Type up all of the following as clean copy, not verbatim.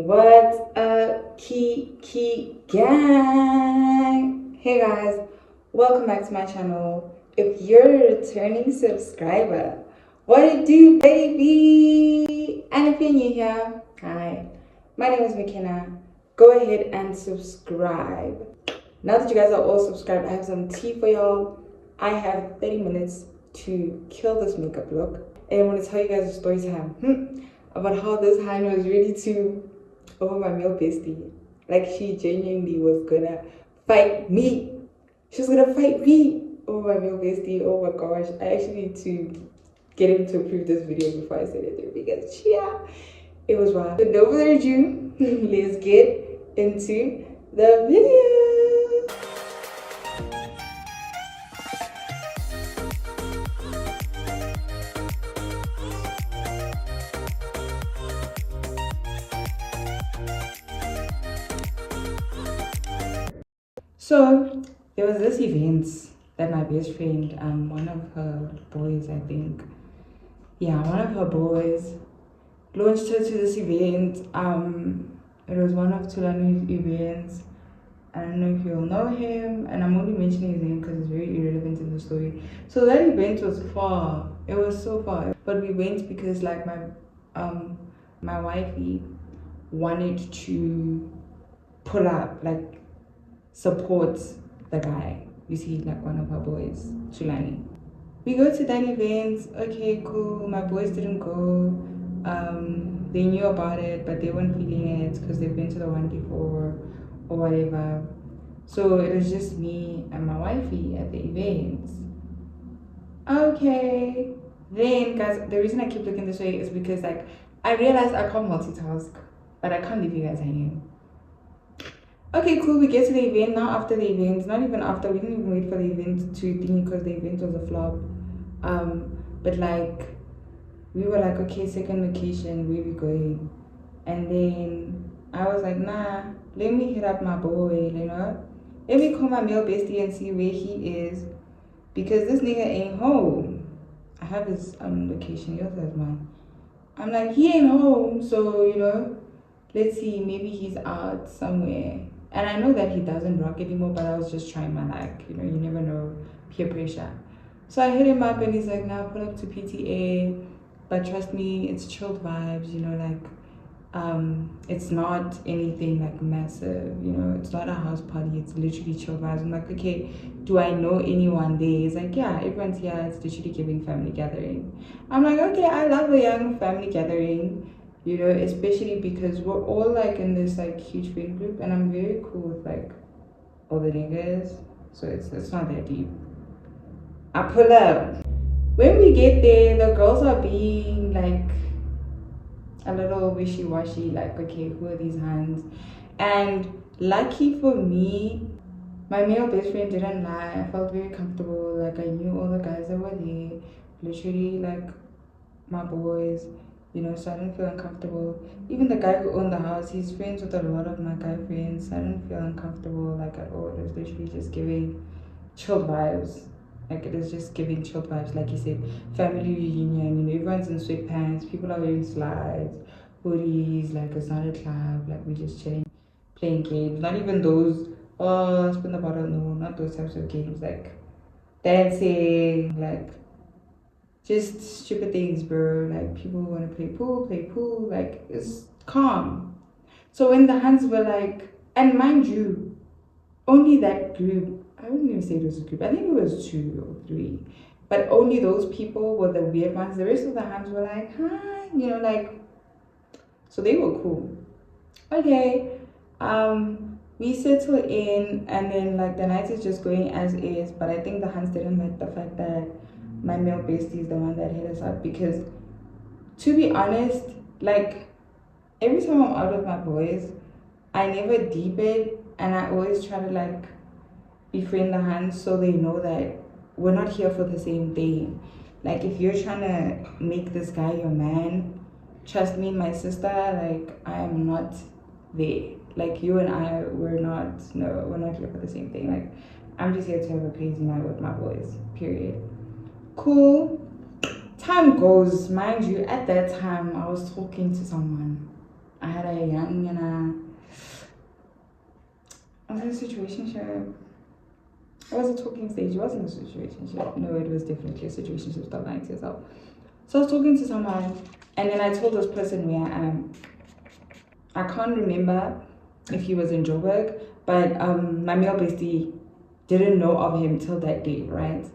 What's up, Kiki gang? Hey guys, welcome back to my channel. If you're a returning subscriber, what it do, baby? And if you're new here, hi, my name is Mekhinah. Go ahead and subscribe. Now that you guys are all subscribed, I have some tea for y'all. I have 30 minutes to kill this makeup look, and I want to tell you guys a story time about how this hand was ready to over my male bestie. Like, she genuinely was gonna fight me. She was gonna fight me over my male bestie. Oh my gosh. I actually need to get him to approve this video before I send it there because yeah, it was wild. But no further ado, let's get into the video. So there was this event that my best friend, one of her boys, I think, yeah, one of her boys launched her to this event. It was one of Tulani's events. I don't know if you'll know him, and I'm only mentioning his name because it's very irrelevant in the story. So that event was far. It was so far, but we went because like my wifey wanted to pull up, like support the guy. You see, like one of her boys, Tulani. We go to that event. Okay, cool. My boys didn't go. They knew about it, but they weren't feeling it because they've been to the one before or whatever. So it was just me and my wifey at the event. Okay. Then, guys, the reason I keep looking this way is because, like, I realized I can't multitask, but I can't leave you guys hanging. Okay, cool. We get to the event. Now after the event, not even after, we didn't even wait for the event to think because the event was a flop. But like, we were like, okay, second location, where we going? And then I was like, nah, let me hit up my boy, you know? Let me call my male bestie and see where he is, because this nigga ain't home. I have his location, he also has mine. I'm like, he ain't home, so you know, let's see, maybe he's out somewhere. And I know that he doesn't rock anymore, but I was just trying my luck, you know, you never know, peer pressure. So I hit him up and he's like, now pull up to PTA, but trust me, it's chilled vibes, you know, like it's not anything like massive, you know, it's not a house party, it's literally chill vibes. I'm like, okay, do I know anyone there? He's like, yeah, everyone's here, it's literally giving family gathering. I'm like, okay, I love a young family gathering, you know, especially because we're all like in this like huge friend group, and I'm very cool with like all the niggas, so it's not that deep. I pull up. When we get there, the girls are being like a little wishy-washy, like, okay, who are these hands? And lucky for me, my male best friend didn't lie. I felt very comfortable, like I knew all the guys that were there, literally like my boys, you know, so I didn't feel uncomfortable. Even the guy who owned the house, he's friends with a lot of my guy friends, so I didn't feel uncomfortable like at all. It was literally just giving chilled vibes. Like, it is just giving chilled vibes. Like you said, family reunion, you know, everyone's in sweatpants, people are wearing slides, hoodies, like it's not a club, like we're just chilling, playing games. Not even those, oh, spin the bottle, no, not those types of games, like dancing, like just stupid things, bro. Like, people want to play pool, like it's calm. So when the hands were like, and mind you, only that group, I wouldn't even say it was a group, I think it was 2 or 3, but only those people were the weird ones. The rest of the hands were like, hi, you know, like, so they were cool. Okay, we settle in, and then like the night is just going as is, but I think the hands didn't like the fact that my male bestie is the one that hit us up, because to be honest, like every time I'm out with my boys, I never deep it, and I always try to like befriend the hands so they know that we're not here for the same thing. Like, if you're trying to make this guy your man, trust me, my sister, like, I am not there. Like, you and I, we're not here for the same thing. Like, I'm just here to have a crazy night with my boys, period. Cool. Time goes, mind you, at that time I was talking to someone. I had a young and I was in a situationship. It was a talking stage. It wasn't a situationship. No, it was definitely a situationship. Stop lying to yourself. So I was talking to someone, and then I told this person where I am. I can't remember if he was in Joburg, but my male bestie didn't know of him till that day, right?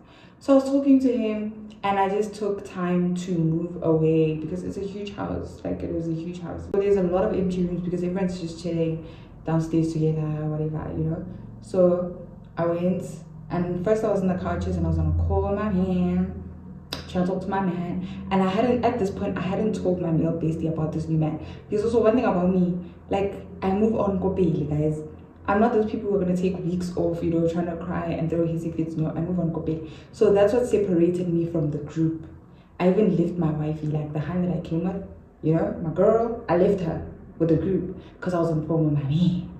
So I was talking to him, and I just took time to move away because it's a huge house. Like, it was a huge house. So there's a lot of empty rooms because everyone's just chilling downstairs together, whatever, you know? So I went, and first I was on the couches and I was on a call with my man, trying to talk to my man. And I hadn't, at this point, I hadn't told my male bestie about this new man. Because also one thing about me, like, I move on kopeli, guys. I'm not those people who are gonna take weeks off, you know, trying to cry and throw hissy fits. No, I move on kopeli. So that's what separated me from the group. I even left my wifey, like the hand that I came with, you know, my girl, I left her with the group because I was on phone with my man.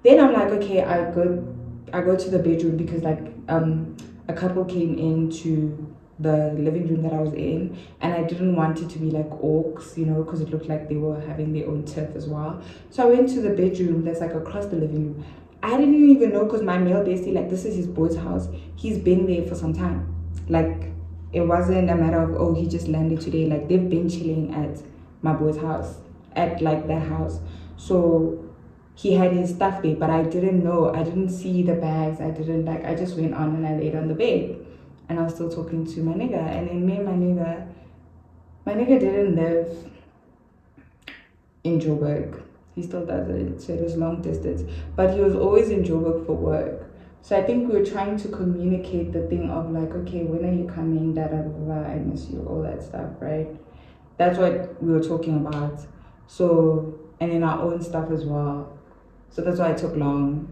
Then I'm like, okay, I go to the bedroom because like a couple came into the living room that I was in, and I didn't want it to be like orcs, you know, because it looked like they were having their own tiff as well. So I went to the bedroom that's like across the living room. I didn't even know because my male bestie, like, this is his boy's house. He's been there for some time. Like, it wasn't a matter of, oh, he just landed today. Like, they've been chilling at my boy's house, at like that house. So he had his stuff there, but I didn't know. I didn't see the bags. I didn't, like, I just went on and I laid on the bed. And I was still talking to my nigga. And then me and my nigga didn't live in Joburg. He still doesn't, so it was long distance. But he was always in Joburg for work. So I think we were trying to communicate the thing of like, okay, when are you coming? Da da da da, I miss you, all that stuff, right? That's what we were talking about. So, and then our own stuff as well. So that's why it took long.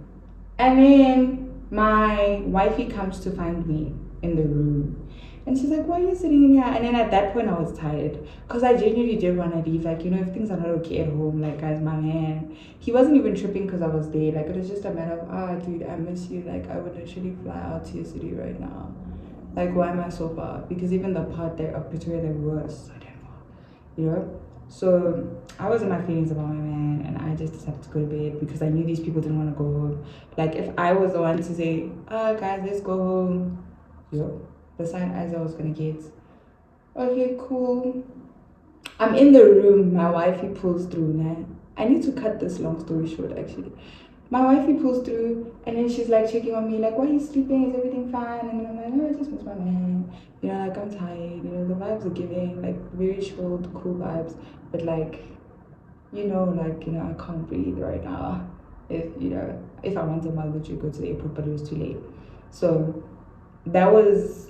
And then my wifey comes to find me in the room. And she's like, why are you sitting in here? And then at that point I was tired. Because I genuinely did want to leave. Like, you know, if things are not okay at home, like, guys, my man, he wasn't even tripping because I was there. Like, it was just a matter of, dude, I miss you. Like, I would literally fly out to your city right now. Like, why am I so far? Because even the part there of Pretoria that we were so damn far, you know? So I was in my feelings about my man, and I just decided to go to bed because I knew these people didn't want to go home. Like, if I was the one to say, guys, let's go home, yo, the side eyes I was gonna get. Okay, cool. I'm in the room, my wifey pulls through now. I need to cut this long story short, actually. My wifey pulls through, and then she's like checking on me, like, why are you sleeping? Is everything fine? And then I'm like, no, I just miss my man. You know, like, I'm tired. You know, the vibes are giving, like, very chilled, cool vibes. But like, you know, like, you know, I can't breathe right now. If, you know, if I wanted, I'll literally go to the airport, but it was too late. So that was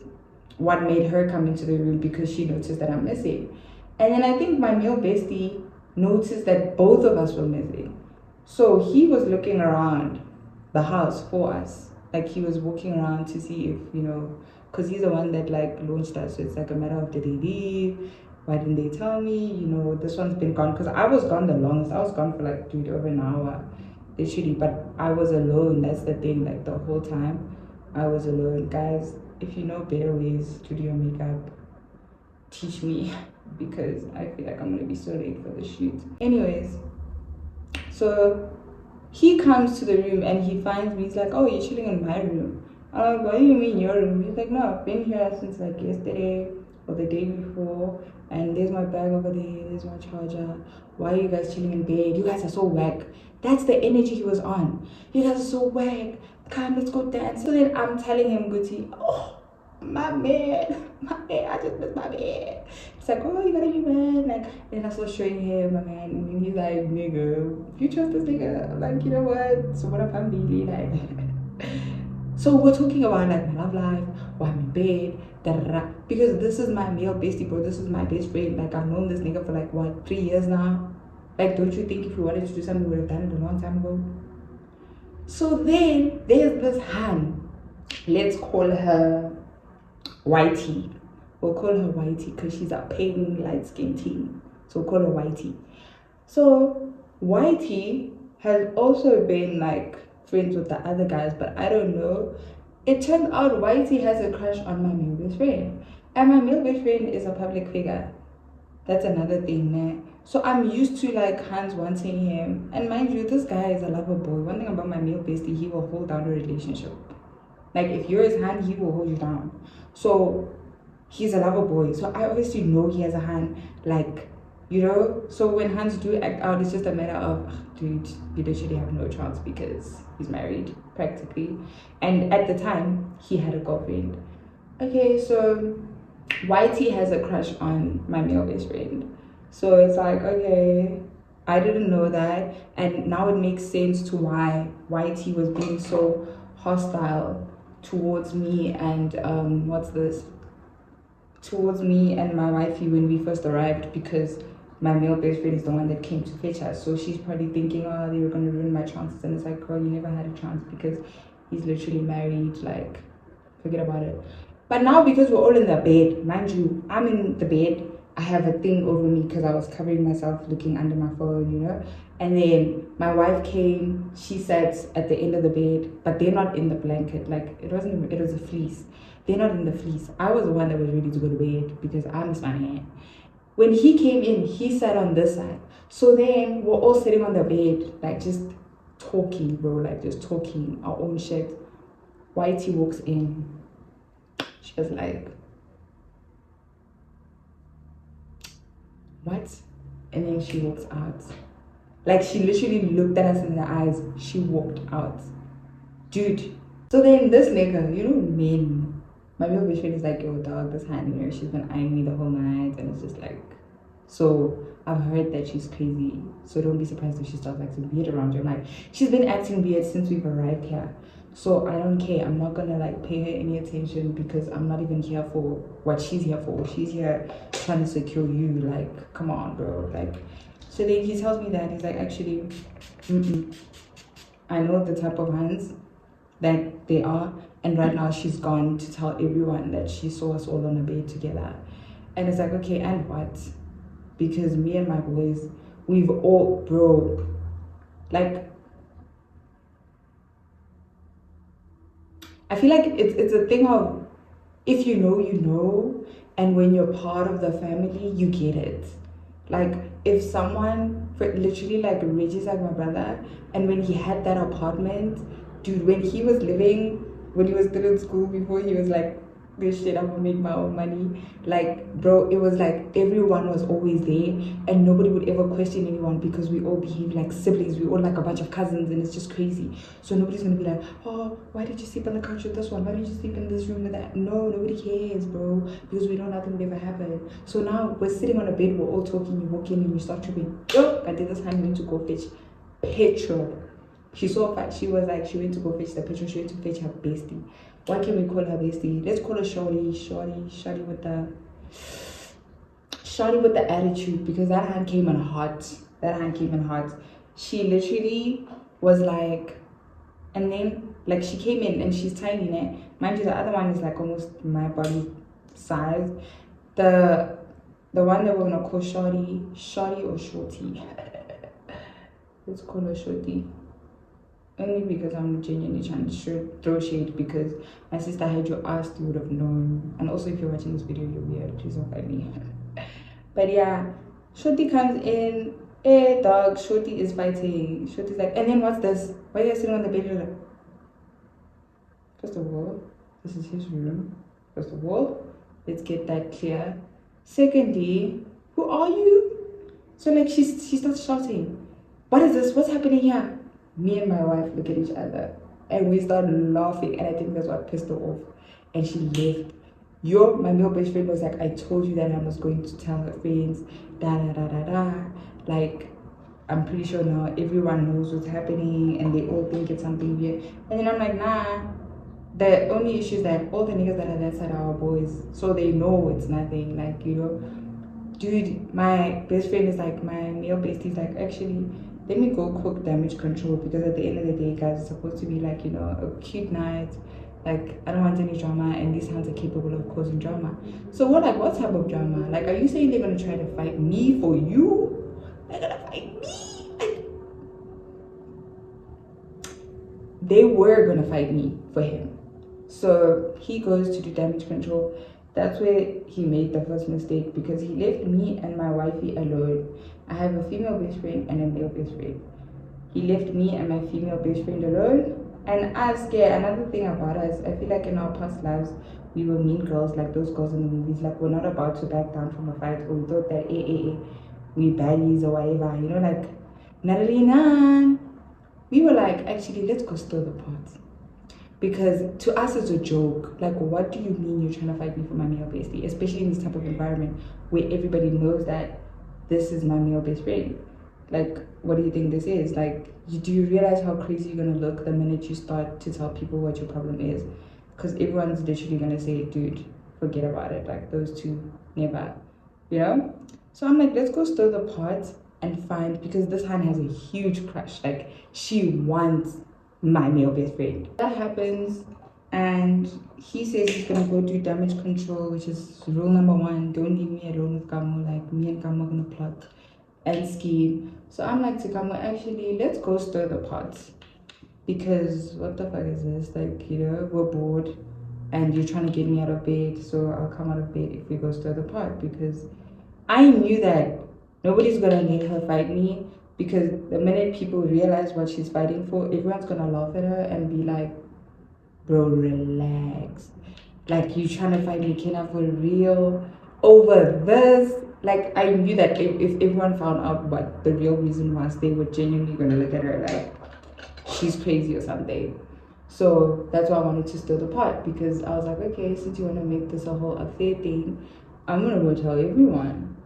what made her come into the room, because she noticed that I'm missing. And then I think my male bestie noticed that both of us were missing. So he was looking around the house for us. Like, he was walking around to see if, you know, because he's the one that like launched us. So it's like a matter of, did they leave? Why didn't they tell me? You know, this one's been gone. Because I was gone the longest. I was gone for like, dude, over an hour. Literally. But I was alone. That's the thing. Like, the whole time I was alone. Guys, if you know better ways to do your makeup, teach me. Because I feel like I'm going to be so late for the shoot. Anyways. So he comes to the room and he finds me. He's like, oh, you're chilling in my room. I'm like, what do you mean your room? He's like, no, I've been here since like yesterday or the day before. And there's my bag over there. There's my charger. Why are you guys chilling in bed? You guys are so whack. That's the energy he was on. You guys are so whack. Come, let's go dance. So then I'm telling him, Gucci, oh, my man, I just miss my man. It's like, oh, you got a new man. Like, and I started showing him my man, and then he's like, nigga, if you trust this nigga, I'm like, you know what? So what if I'm really like, so we're talking about like my love life, why I'm in bed, da da da. Because this is my male bestie, bro. This is my best friend. Like, I've known this nigga for like what, 3 years now. Like, don't you think if we wanted to do something, we would have done it a long time ago? So then there's this hand. Let's call her Whitey. We'll call her Whitey because she's a pale light-skinned teen. So we'll call her Whitey. So Whitey has also been like friends with the other guys, but I don't know. It turns out Whitey has a crush on my male best friend. And my male best friend is a public figure. That's another thing, man. So I'm used to like Hans wanting him. And mind you, this guy is a lover boy. One thing about my male bestie, he will hold down a relationship. Like if you're his hand, he will hold you down. So he's a lover boy. So I obviously know he has a hand. Like, you know, so when Hans do act out, it's just a matter of, dude, you literally have no chance because he's married practically. And at the time, he had a girlfriend. Okay, so YT has a crush on my male best friend. So it's like, okay, I didn't know that. And now it makes sense to why YT was being so hostile towards me and towards me and my wifey when we first arrived, because my male best friend is the one that came to fetch us. So she's probably thinking, oh, they were going to ruin my chances. And it's like, girl, you never had a chance because he's literally married. Like, forget about it. But now because we're all in the bed, mind you, I'm in the bed. I have a thing over me because I was covering myself looking under my phone, you know. And then my wife came, she sat at the end of the bed, but they're not in the blanket. Like, it was a fleece. They're not in the fleece. I was the one that was ready to go to bed because I miss my hand. When he came in, he sat on this side. So then we're all sitting on the bed, like just talking, bro, like just talking our own shit. YT walks in. She was like, what? And then she walks out. Like, she literally looked at us in the eyes. She walked out. Dude. So then this nigga, you know, men, my real best friend is like, yo, dog, this hand here, she's been eyeing me the whole night. And it's just like, so I've heard that she's crazy. So don't be surprised if she starts acting weird around you. I'm like, she's been acting weird since we've arrived here. So I don't care. I'm not gonna like pay her any attention because I'm not even here for what she's here for. She's here trying to secure you. Like, come on, bro. Like, so then he tells me that he's like, actually, I know the type of hands that they are, and right now she's gone to tell everyone that she saw us all on a bed together. And it's like, okay, and what? Because me and my boys, we've all, bro, like, I feel like it's a thing of, if you know, you know, and when you're part of the family, you get it. Like, if someone, literally like Reggie's like my brother, and when he had that apartment, dude, when he was still in school, before he was like, this shit, I'm gonna make my own money. Like, bro, it was like everyone was always there and nobody would ever question anyone because we all behave like siblings. We all like a bunch of cousins and it's just crazy. So nobody's gonna be like, oh, why did you sleep on the couch with this one? Why did you sleep in this room with that? No, nobody cares, bro, because we know nothing will ever happen. So now we're sitting on a bed, we're all talking, you walk in and you start tripping. Oh, I did this time, you need to go fetch petrol. She went to go fetch the petrol. She went to fetch her bestie. What can we call her bestie? Let's call her shorty with the attitude, because that hand came in hot. She literally was like, and then like she came in and she's tiny, né? Mind you, the other one is like almost my body size. The one that we're gonna call shorty or shorty. Let's call her shorty. Only because I'm genuinely trying to throw shade, because my sister, had you asked, you would have known. And also, if you're watching this video, you're weird. Please don't fight me. But yeah, Shorty comes in. Hey, dog, Shorty is fighting. Shorty's like, and then what's this? Why are you sitting on the bed? Like, first of all, this is his room. First of all, let's get that clear. Secondly, who are you? So like, she starts shouting. What is this? What's happening here? Me and my wife look at each other and we start laughing, and I think that's what pissed her off, and she left. My male best friend was like, I told you that I was going to tell her friends, like, I'm pretty sure now everyone knows what's happening and they all think it's something weird. And then I'm like, nah, the only issue is that all the niggas that are that side are our boys, so they know it's nothing. Like, you know, dude, my best friend is like, my male bestie is like, actually, let me go cook damage control, because at the end of the day, guys, it's supposed to be like, you know, a cute night. Like, I don't want any drama, and these hands are capable of causing drama. So we're like, what type of drama? Like, are you saying they're gonna try to fight me for you? They're gonna fight me? Like, they were gonna fight me for him. So he goes to do damage control. That's where he made the first mistake, because he left me and my wifey alone. I have a female best friend and a male best friend. He left me and my female best friend alone. And I was scared. Another thing about us, I feel like in our past lives, we were mean girls, like those girls in the movies. Like, we're not about to back down from a fight, or we thought that, we baddies or whatever. You know, like, Natalie, nah. We were like, actually, let's go stir the pot. Because to us, it's a joke. Like, what do you mean you're trying to fight me for my male bestie? Especially in this type of environment where everybody knows that this is my male best friend. Like, what do you think this is? Like, do you realize how crazy you're gonna look the minute you start to tell people what your problem is? Because everyone's literally gonna say, dude, forget about it. Like, those two, never, you know? So I'm like, let's go stir the pot and find, because this hand has a huge crush. Like, she wants my male best friend. That happens, and he says he's gonna go do damage control, which is rule number 1. Don't leave me alone with Kamo. Like, me and Kamo are gonna plot and scheme. So I'm like to Kamo, actually, let's go stir the pot, because what the fuck is this? Like, you know, we're bored and you're trying to get me out of bed, so I'll come out of bed if we go stir the pot. Because I knew that nobody's gonna let her fight me, because the minute people realize what she's fighting for, everyone's gonna laugh at her and be like, bro, relax. Like, you trying to fight Mekhinah for real over this? Like, I knew that if everyone found out what the real reason was, they were genuinely gonna look at her like she's crazy or something. So that's why I wanted to stir the pot, because I was like, okay, since you want to make this a whole affair thing, I'm gonna go tell everyone.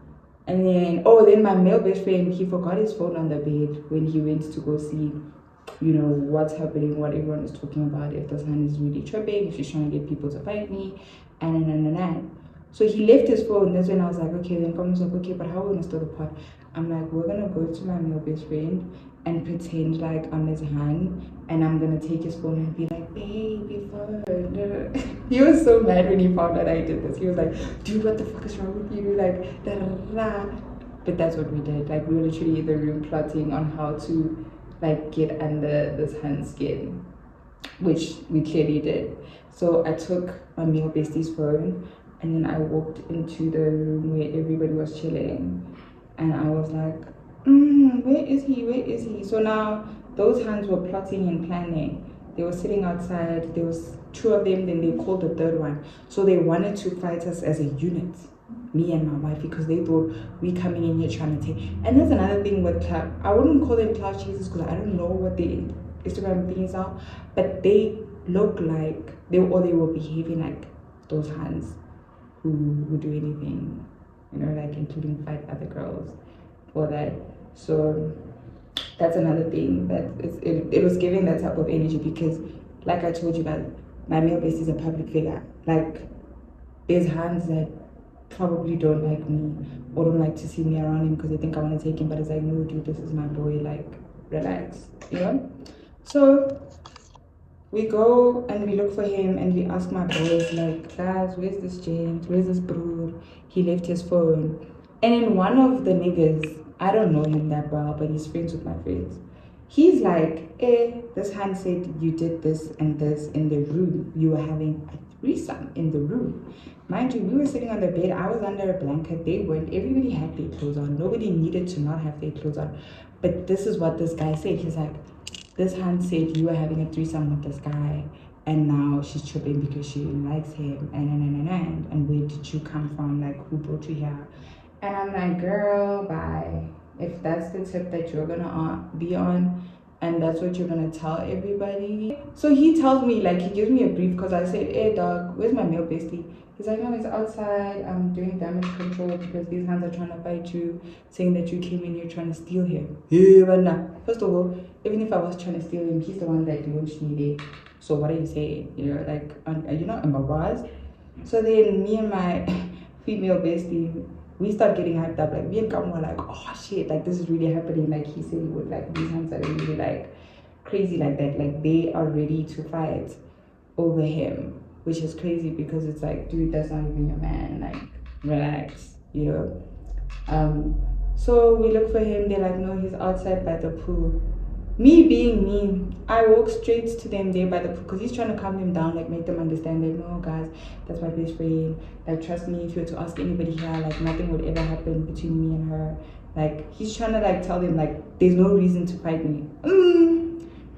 And then, then my male best friend, he forgot his phone on the bed when he went to go see, you know, what's happening, what everyone is talking about, if the son is really tripping, if she's trying to get people to fight me, and. So he left his phone. That's when I was like, okay, then Kamu's like, okay, but how are we gonna stir the pot? I'm like, we're gonna go to my male best friend and pretend like I'm his hand, and I'm gonna take his phone and be like, baby, phone. He was so mad when he found out I did this. He was like, dude, what the fuck is wrong with you? Like, da da da. But that's what we did. Like, we were literally in the room plotting on how to, like, get under this hand's skin, which we clearly did. So I took my male bestie's phone, and then I walked into the room where everybody was chilling, and I was like, where is he? Where is he? So now those hands were plotting and planning. They were sitting outside. There was 2 of them, then they called the 3rd one. So they wanted to fight us as a unit, me and my wife, because they thought we coming in here trying to take. And that's another thing with clout. I wouldn't call them clout chasers because I don't know what their Instagram things are, but they look like they were behaving like those hands who would do anything, you know, like including fight other girls for that. So that's another thing that it was giving that type of energy, because like I told you guys, my male base is a public figure. Like, there's hands that probably don't like me or don't like to see me around him because they think I want to take him, but it's like, no dude, this is my boy, like, relax, you know. So we go and we look for him, and we ask my boys, like, guys, where's this James? Where's this bro? He left his phone. And then one of the niggas, I don't know him that well, but he's friends with my friends. He's like, this hand said you did this and this in the room. You were having a threesome in the room. Mind you, we were sitting on the bed. I was under a blanket. They weren't. Everybody had their clothes on. Nobody needed to not have their clothes on. But this is what this guy said. He's like, this hand said you were having a threesome with this guy, and now she's tripping because she likes him, and where did you come from? Like, who brought you here? And I'm like, girl, bye. If that's the tip that you're gonna be on, and that's what you're gonna tell everybody. So he tells me, like, he gives me a brief, because I said, hey dog, where's my male bestie? He's like, no, he's outside. I'm doing damage control because these hands are trying to fight you, saying that you came in here trying to steal him. Yeah, but nah. First of all, even if I was trying to steal him, he's the one that launched me there. So what are you saying? You know, like, are you not embarrassed? So then me and my female bestie, we start getting hyped up. Like, me and Kam were like, oh shit, like, this is really happening. Like, he said he would, like, these hands are really, like, crazy like that. Like, they are ready to fight over him, which is crazy, because it's like, dude, that's not even your man. Like, relax, you know. So we look for him. They're like, no, he's outside by the pool. Me being me, I walk straight to them there by the pool, because he's trying to calm them down, like, make them understand that, no guys, that's my best friend. Like, trust me, if you were to ask anybody here, like, nothing would ever happen between me and her. Like, he's trying to like tell them like there's no reason to fight me.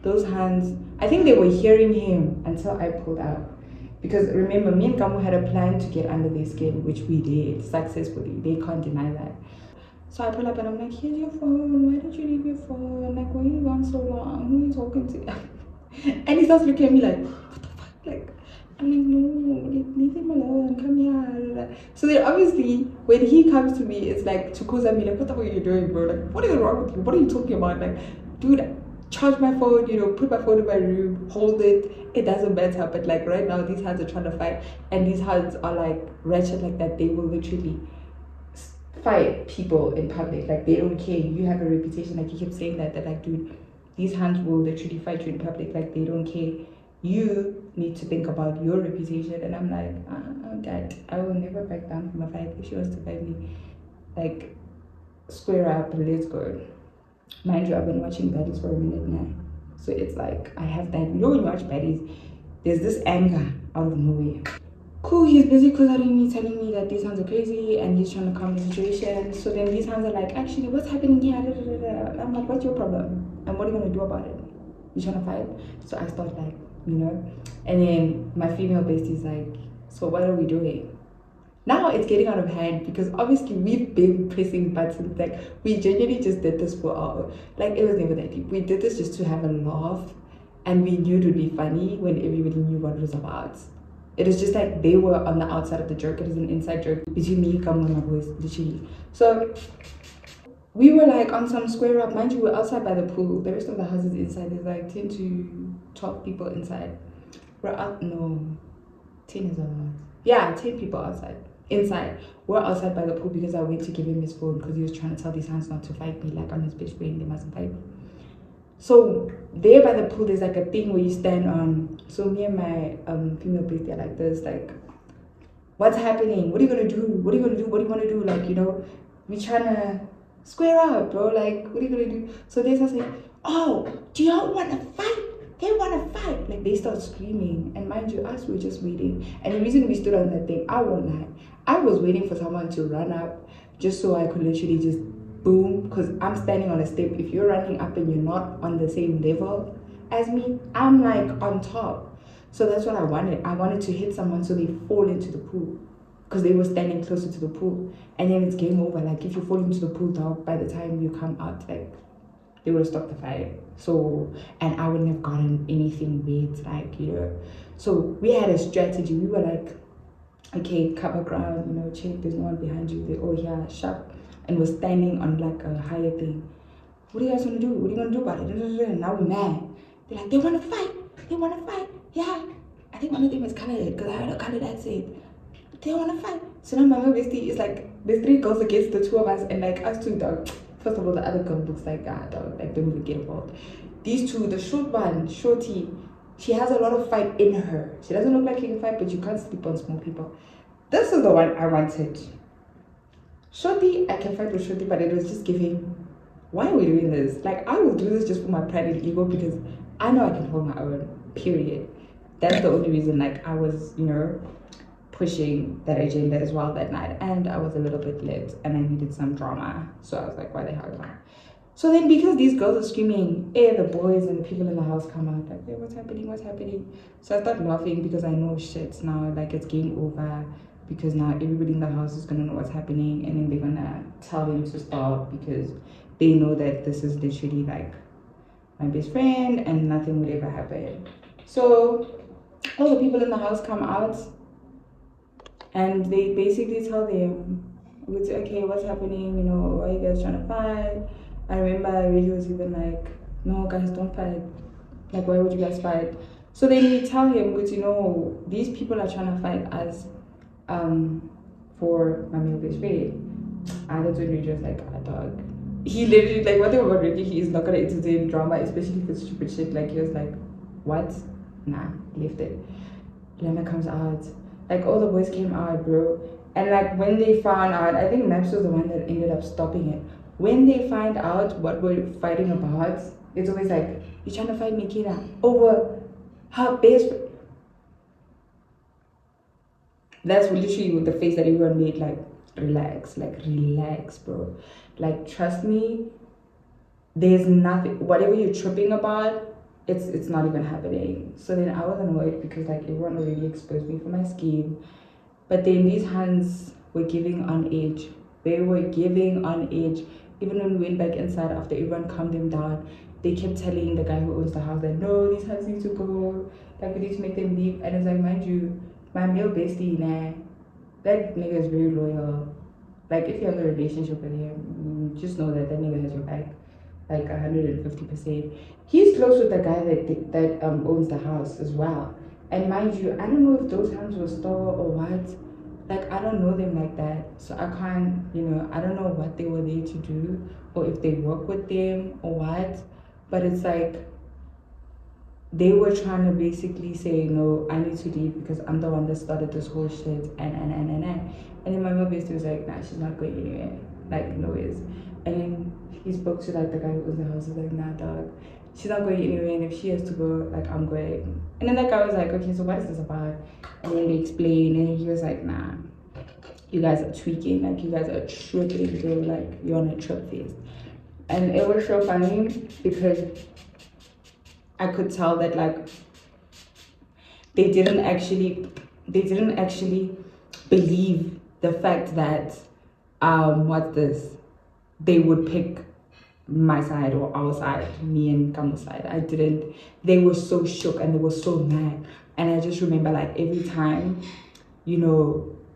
Those hands, I think they were hearing him until I pulled out. Because remember, me and Kamu had a plan to get under their skin, which we did successfully. They can't deny that. So I pull up and I'm like, here's your phone. Why did you leave your phone? Like, where you gone so long? Who are you talking to? And he starts looking at me like, what the fuck? Like, I'm like, no, leave him alone. Come here. So then obviously, when he comes to me, it's like, to cause me like, what the fuck are you doing, bro? Like, what is wrong with you? What are you talking about? Like, dude, charge my phone, you know, put my phone in my room, hold it. It doesn't matter. But like right now, these hands are trying to fight. And these hands are like wretched like that. They will literally fight people in public. Like, they don't care. You have a reputation. Like, you keep saying that like, dude, these hands will literally fight you in public. Like, they don't care. You need to think about your reputation. And I'm like, Dad, I will never back down from a fight. If she wants to fight me, like, square up, let's go. Mind you, I've been watching Baddies for a minute now. So it's like, I have that, you know, when you watch Baddies, there's this anger out of nowhere. Cool, he's busy cuddling me, telling me that these hands are crazy and he's trying to calm the situation. So then these hands are like, actually, what's happening here? I'm like, what's your problem? And what are you going to do about it? You trying to fight? So I start like, you know. And then my female bestie's like, so what are we doing? Now it's getting out of hand because obviously we've been pressing buttons. Like, we genuinely just did this for our, like, it was never that deep. We did this just to have a laugh, and we knew it would be funny when everybody knew what it was about. It was just like they were on the outside of the joke. It was an inside joke between me, Kamu, and my boys, literally. So we were like on some square up. Mind you, we're outside by the pool. The rest of the house is inside. There's like 10 to 12 people inside. We're out, no, 10 is a lot. Yeah, 10 people outside. Inside. We're outside by the pool because I went to give him his phone because he was trying to tell these hands not to fight me. Like, I'm his best friend, they mustn't fight me. So there by the pool, there's like a thing where you stand on. So me and my female bestie are like this, like, what's happening? What are you gonna do? What are you gonna do? What do you wanna do? Like, you know, we trying to square up, bro. Like, what are you gonna do? So they start saying, oh, do y'all wanna fight? They wanna fight. Like, they start screaming. And mind you, us, we're just waiting. And the reason we stood on that thing, I won't lie, I was waiting for someone to run up just so I could literally just boom, because I'm standing on a step. If you're running up and you're not on the same level as me, I'm like on top. So that's what I wanted. I wanted to hit someone so they fall into the pool because they were standing closer to the pool. And then it's game over. Like, if you fall into the pool, dog, by the time you come out, like, they would have stopped the fight. So, and I wouldn't have gotten anything weird, like, you know. So we had a strategy. We were like, okay, cover ground, you know, check, there's no one behind you. They're all here, sharp. And we're standing on like a higher thing. What do you guys want to do? What are you going to do about it? And now we're mad. They're like, they want to fight. They want to fight. Yeah. I think one of them is colored because I heard a colored that said, they want to fight. So now my bestie is like, there's 3 girls against the 2 of us, and like us 2, dog. First of all, the other girl looks like, dog, like, don't even get involved. These 2, the short one, shorty, she has a lot of fight in her. She doesn't look like she can fight, but you can't sleep on small people. This is the one I wanted. Shorty, I can fight with Shorty, but it was just giving, why are we doing this? Like, I will do this just for my pride and ego because I know I can hold my own, period. That's the only reason, like, I was, you know, pushing that agenda as well that night. And I was a little bit lit and I needed some drama. So I was like, why the hell not? So then because these girls are screaming, the boys and the people in the house come out like, hey, what's happening? What's happening? So I start laughing because I know shit now, like, it's game over. Because now everybody in the house is gonna know what's happening, and then they're gonna tell him to stop because they know that this is literally like my best friend and nothing would ever happen. So all the people in the house come out and they basically tell them, okay, what's happening? You know, why are you guys trying to fight? I remember Reggie was even like, no guys, don't fight. Like, why would you guys fight? So then we tell him, but you know, these people are trying to fight us for my male best friend. And that's when Reggie was like, dog. He literally, like, one thing about Reggie, he is not gonna entertain drama, especially if it's stupid shit. Like, he was like, what? Nah, left it. Lena comes out. Like, all the boys came out, bro. And like, when they found out, I think Max was the one that ended up stopping it. When they find out what we're fighting about, it's always like, you're trying to fight Mekhinah over her best friend. That's literally the face that everyone made, like, relax, like relax, bro. Like trust me, there's nothing, whatever you're tripping about, it's not even happening. So then I was annoyed because like everyone already exposed me for my scheme. But then these hands were giving on edge. They were giving on edge. Even when we went back inside after everyone calmed them down, they kept telling the guy who owns the house that no, these hands need to go. Like we need to make them leave. And it's like, mind you, my male bestie, nah, that nigga is very loyal. Like if you have a relationship with him, just know that that nigga has your back, like 150%. He's close with the guy that owns the house as well. And mind you, I don't know if those hands were stole or what. Like I don't know them like that, so I can't, I don't know what they were there to do or if they work with them or what. But it's like they were trying to basically say, no, I need to leave because I'm the one that started this whole shit and then my mom basically was like, nah, she's not going anywhere, like no ways. And then he spoke to like the guy who owns the house. He's like, nah dog, she's not going anywhere, and if she has to go, like I'm going. And then that guy was like, okay, so what is this about? And then they explained, and he was like, nah, you guys are tweaking, like you guys are tripping, bro, like you're on a trip phase. And it was so funny because I could tell that like they didn't actually believe the fact that what's this, they would pick my side or our side, me and Kamo's side. I didn't. They were so shook and they were so mad. And I just remember like every time,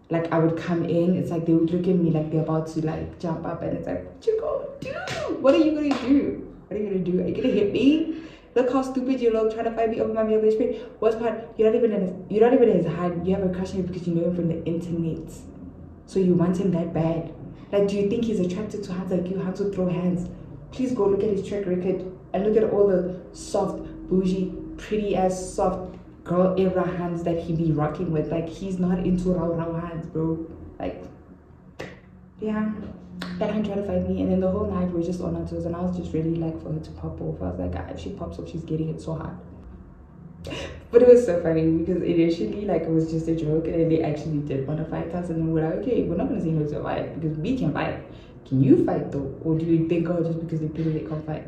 like I would come in, it's like they would look at me like they're about to like jump up, and it's like, what you gonna do? What are you gonna do? What are you gonna do? Are you gonna hit me? Look how stupid you look, trying to fight me over my male best friend. What's part? You're not even in his hand. You have a crush on him because you know him from the internet. So you want him that bad. Like, do you think he's attracted to hands like you? Hands would throw hands. Please go look at his track record and look at all the soft, bougie, pretty ass soft girl era hands that he be rocking with. Like, he's not into raw hands, bro. Like, yeah. That hand tried to fight me, and then the whole night we were just on our toes, and I was just really like for her to pop off. I was like, if she pops off, she's getting it so hard. But it was so funny because initially like it was just a joke, and then they actually did want to fight us, and then we're like, okay, we're not gonna say no to fight because we can fight. Can you fight though? Or do you think, oh, just because they play they can't fight?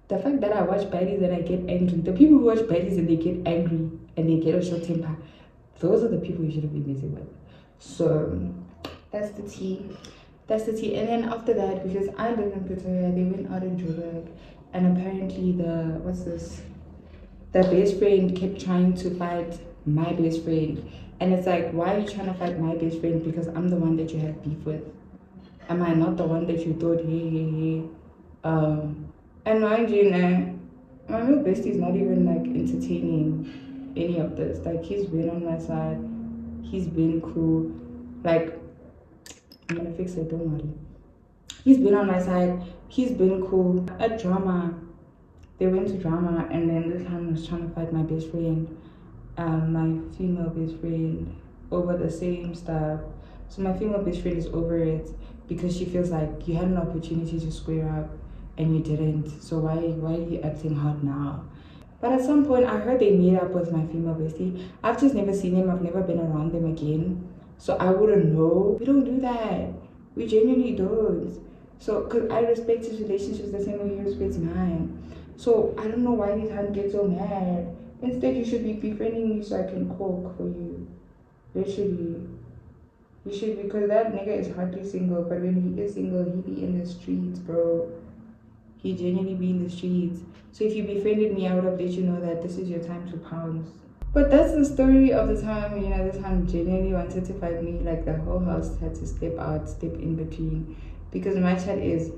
The fact that I watch baddies and I get angry, the people who watch baddies and they get angry and they get a short temper, those are the people you shouldn't be messing with. So that's the tea. That's the tea. And then after that, because I live in Pretoria, they went out in Joburg, and apparently the best friend kept trying to fight my best friend. And it's like, why are you trying to fight my best friend? Because I'm the one that you have beef with. Am I not the one that you thought, hey. And mind you, my real bestie is not even like entertaining any of this. Like, he's been on my side. He's been cool. Like, I'm gonna fix it, don't worry. He's been on my side. He's been cool. At drama, they went to drama, and then this time was trying to fight my best friend, my female best friend, over the same stuff. So my female best friend is over it because she feels like you had an opportunity to square up and you didn't. So why are you acting hard now? But at some point, I heard they meet up with my female bestie. I've just never seen them. I've never been around them again. So I wouldn't know. We don't do that. We genuinely don't. So, because I respect his relationships the same way he respects mine. So I don't know why these hands get so mad. Instead, you should be befriending me so I can cook for you. Literally. You should, because that nigga is hardly single. But when he is single, he be in the streets, bro. He genuinely be in the streets. So if you befriended me, I would have let you know that this is your time to pounce. But that's the story of the time, this time genuinely wanted to fight me. Like, the whole house had to step in between. Because my chat is,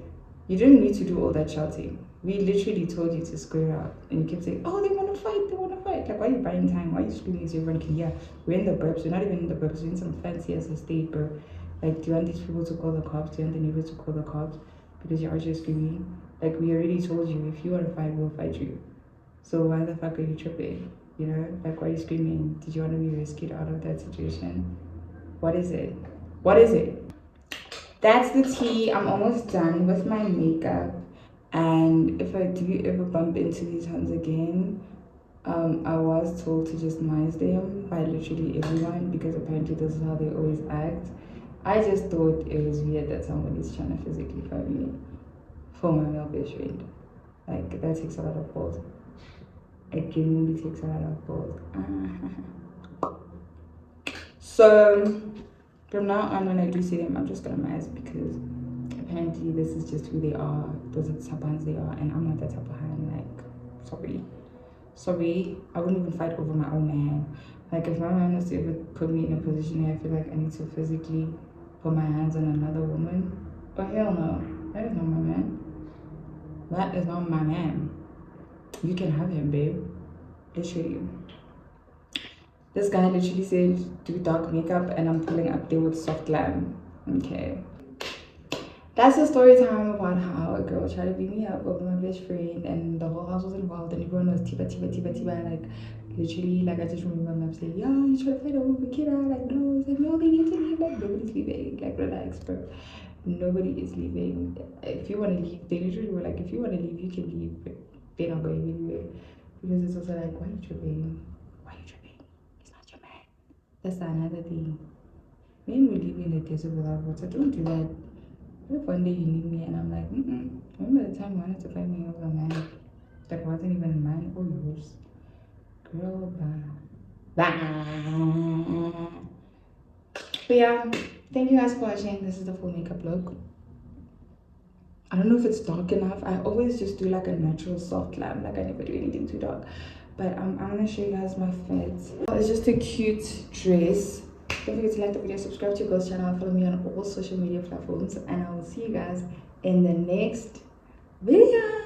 you didn't need to do all that shouting. We literally told you to square up. And you kept saying, oh, they want to fight. Like, why are you buying time? Why are you screaming so everyone can hear? We're in the burbs. We're not even in the burbs. We're in some fancy ass estate, bro. Like, do you want these people to call the cops? Do you want the neighbors to call the cops? Because you're just screaming. Like, we already told you, if you want to fight, we'll fight you. So why the fuck are you tripping? Like, why are you screaming? Did you want to be rescued out of that situation? What is it? That's the tea. I'm almost done with my makeup. And if I do ever bump into these hands again, I was told to just mince them by literally everyone, because apparently this is how they always act. I just thought it was weird that somebody's trying to physically fight me for my male best friend. Like, that takes a lot of balls. It genuinely takes a lot of balls. So, from now on, when I do see them, I'm just gonna mask because apparently this is just who they are. Those are the type of hands they are, and I'm not that type of hand. Like, sorry, I wouldn't even fight over my own man. Like, if my man was to ever put me in a position where I feel like I need to physically put my hands on another woman, oh hell no, that is not my man. That is not my man. You can have him, babe. Literally. This guy literally said do dark makeup, and I'm pulling up there with soft glam. Okay. That's a story time about how a girl tried to beat me up over my best friend, and the whole house was involved, and everyone was tiba. Like, literally, like, I just remember my mom saying, yo, you trying to fight over Mekhinah? Like, no. It's like, no, they need to leave. Like, nobody's leaving. Like, relax, bro. Nobody is leaving. If you want to leave, they literally were like, if you want to leave, you can leave, but they're not going anywhere. Because it's also like, why are you tripping? It's not your man. That's another thing. Men will leave you in the desert without water. Don't do that. What if one day you need me and I'm like, remember the time you wanted to find me over a man that wasn't even mine or yours? Girl, bye. But yeah, thank you guys for watching. This is the full makeup look. I don't know if it's dark enough. I always just do like a natural soft lamp. Like, I never do anything too dark. But I'm gonna show you guys my fit. It's just a cute dress. Don't forget to like the video, subscribe to your girl's channel, follow me on all social media platforms, and I will see you guys in the next video.